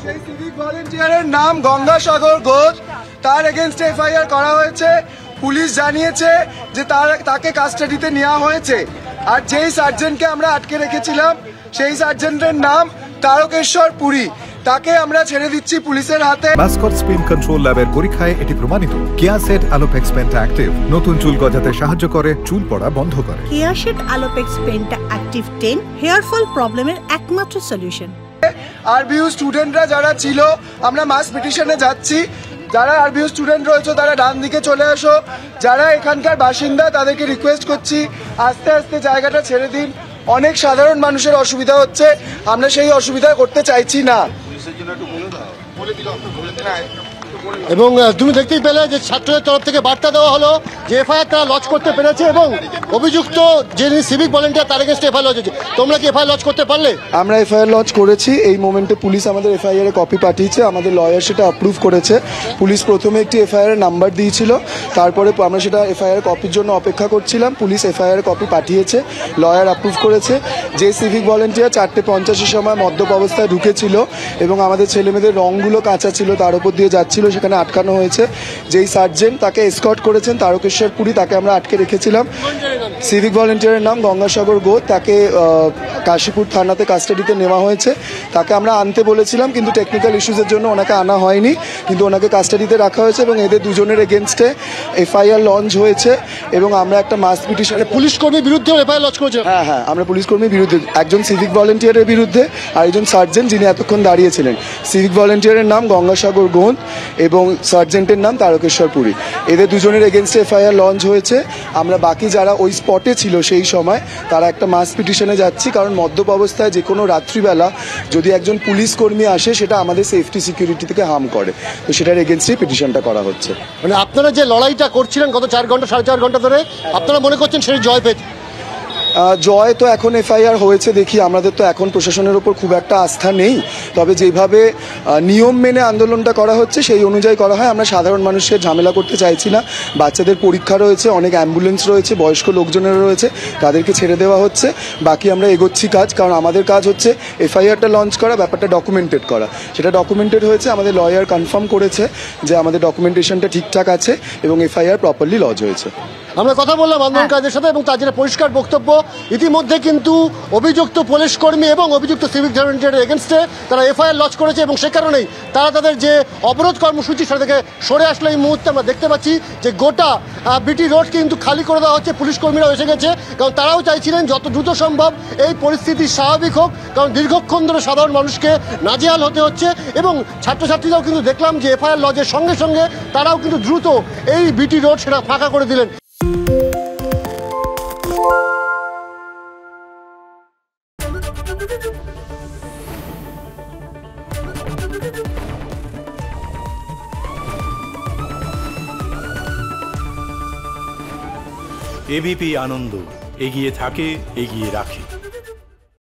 সেই সিভিক ভলেন্টিয়ারের নাম গঙ্গাসাগর ঘোষ, তার এগেইনস্টে এফআইআর করা হয়েছে। পুলিশ জানিয়েছে যে তাকে কাস্টাডিতে নেওয়া হয়েছে। আর যেই সার্জেন্টকে আমরা আটকে রেখেছিলাম সেই সার্জেন্টের নাম তারকেশ্বর পুরী, তাকে আমরা ছেড়ে দিচ্ছি পুলিশের হাতে। মাস্কট স্পিন কন্ট্রোল ল্যাবের পরীক্ষায় এটি প্রমাণিত। কেয়াসেট আলোপেক্স পেন্টা অ্যাক্টিভ নতুন চুল গজাতে সাহায্য করে, চুল পড়া বন্ধ করে। কেয়াসেট আলোপেক্স পেন্টা অ্যাক্টিভ 10 হেয়ার ফল প্রবলেমের একমাত্র সলিউশন। আরবিইউ স্টুডেন্টরা যারা ছিল, আমরা মাস পিটিশনে যাচ্ছি। যারা আরবিইউ স্টুডেন্ট রয়েছে তারা ডান দিকে চলে আসো। যারা এখানকার বাসিন্দা তাদেরকে রিকোয়েস্ট করছি আস্তে আস্তে জায়গাটা ছেড়ে দিন। অনেক সাধারণ মানুষের অসুবিধা হচ্ছে, আমরা সেই অসুবিধা করতে চাইছি না। এবং তুমি দেখতেই পেলে যে ছাত্রদের তরফ থেকে বার্তা দেওয়া হলো যে এফআইআর তারা লঞ্চ করতে পেরেছে এবং অভিযুক্ত যিনি সিভিক ভলেন্টিয়ার তার এগেইনস্টে এফআইআর লঞ্চ হয়েছে। তোমরা কি এফআইআর লঞ্চ করতে পারলে? আমরা এফআইআর লঞ্চ করেছি। এই মোমেন্টে পুলিশ আমাদের এফআইআর এর কপি পাঠিয়েছে, আমাদের লয়ার সেটা অ্যাপ্রুভ করেছে। পুলিশ প্রথমে একটি এফআইআর এর নাম্বার দিয়েছিল, তারপরে আমরা সেটা এফআইআর কপির জন্য অপেক্ষা করছিলাম। পুলিশ এফআইআর কপি পাঠিয়েছে, লয়ার অ্যাপ্রুভ করেছে। যে সিভিক ভলেন্টিয়ার 4:50 সময় মদ্যপ অবস্থায় ঢুকেছিল এবং আমাদের ছেলেমেয়েদের রঙগুলো কাঁচা ছিল, তার উপর দিয়ে যাচ্ছিল, সেখানে আটকানো হয়েছে। যেই সার্জেন্ট তাকে এসকর্ট করেছেন তারকেশ্বর পুরী, তাকে আমরা আটকে রেখেছিলাম। সিভিক ভলেন্টিয়ারের নাম গঙ্গাসাগর ঘোষ, তাকে কাশীপুর থানাতে কাস্টাডিতে নেওয়া হয়েছে। তাকে আমরা আনতে বলেছিলাম কিন্তু টেকনিক্যাল ইস্যুজের জন্য ওনাকে আনা হয়নি, কিন্তু ওনাকে কাস্টাডিতে রাখা হয়েছে এবং এদের দুজনের এগেনস্টে এফআইআর লঞ্চ হয়েছে এবং আমরা একটা মাস পিটিশন। পুলিশ কর্মীর বিরুদ্ধে এফআইআর লঞ্চ করেছে? হ্যাঁ, আমরা পুলিশ কর্মীর বিরুদ্ধে, একজন সিভিক ভলেন্টিয়ারের বিরুদ্ধে আর একজন সার্জেন্ট যিনি এতক্ষণ দাঁড়িয়েছিলেন। সিভিক ভলেন্টিয়ারের নাম গঙ্গাসাগর ঘোষ এবং সার্জেন্টের নাম তারকেশ্বর পুরী। এদের দুজনের এগেনস্টে এফআইআর লঞ্চ হয়েছে। আমরা বাকি যারা ওই স্পটে ছিল সেই সময় তারা একটা মাস পিটিশনে যাচ্ছি, কারণ মদ্যপ অবস্থায় যে কোনো রাত্রিবেলা যদি একজন পুলিশ কর্মী আসে সেটা আমাদের সেফটি সিকিউরিটি থেকে হার্ম করে, তো সেটার এগেনস্টে পিটিশনটা করা হচ্ছে। মানে আপনারা যে লড়াইটা করছিলেন গত 4 ঘন্টা 4.5 ঘন্টা ধরে, আপনারা মনে করছেন সেই জয় পেয়েছে? জয় তো এখন এফআইআর হয়েছে দেখি, আমাদের তো এখন প্রশাসনের উপর খুব একটা আস্থা নেই। তবে যেভাবে নিয়ম মেনে আন্দোলনটা করা হচ্ছে সেই অনুযায়ী করা হয়। আমরা সাধারণ মানুষের ঝামেলা করতে চাইছি না। বাচ্চাদের পরীক্ষা রয়েছে, অনেক অ্যাম্বুলেন্স রয়েছে, বয়স্ক লোকজনেরও রয়েছে, তাদেরকে ছেড়ে দেওয়া হচ্ছে। বাকি আমরা এগোচ্ছি কাজ, কারণ আমাদের কাজ হচ্ছে এফআইআরটা লঞ্চ করা, ব্যাপারটা ডকুমেন্টেড করা। সেটা ডকুমেন্টেড হয়েছে, আমাদের লয়ার কনফার্ম করেছে যে আমাদের ডকুমেন্টেশনটা ঠিকঠাক আছে এবং এফআইআর প্রপারলি লঞ্চ হয়েছে। আমরা কথা বললাম আন্দোলনকারীদের সাথে এবং তার যেটা পরিষ্কার বক্তব্য, ইতিমধ্যে কিন্তু অভিযুক্ত পুলিশ কর্মী এবং অভিযুক্ত সিভিক ভলেন্টিয়ারের এগেনস্টে তারা এফআইআর লঞ্চ করেছে এবং সে কারণেই তারা তাদের যে অবরোধ কর্মসূচি সেটা থেকে সরে আসলে এই মুহূর্তে আমরা দেখতে পাচ্ছি যে গোটা বিটি রোড কিন্তু খালি করে দেওয়া হচ্ছে। পুলিশ কর্মীরাও এসে গেছে, কারণ তারাও চাইছিলেন যত দ্রুত সম্ভব এই পরিস্থিতি স্বাভাবিক হোক, কারণ দীর্ঘক্ষণ ধরে সাধারণ মানুষকে নাজেহাল হতে হচ্ছে। এবং ছাত্রছাত্রীরাও কিন্তু দেখলাম যে এফআইআর লঞ্চের সঙ্গে সঙ্গে তারাও কিন্তু দ্রুত এই বিটি রোড সেটা ফাঁকা করে দিলেন। এবিপি আনন্দ এগিয়ে থাকে, এগিয়ে রাখে।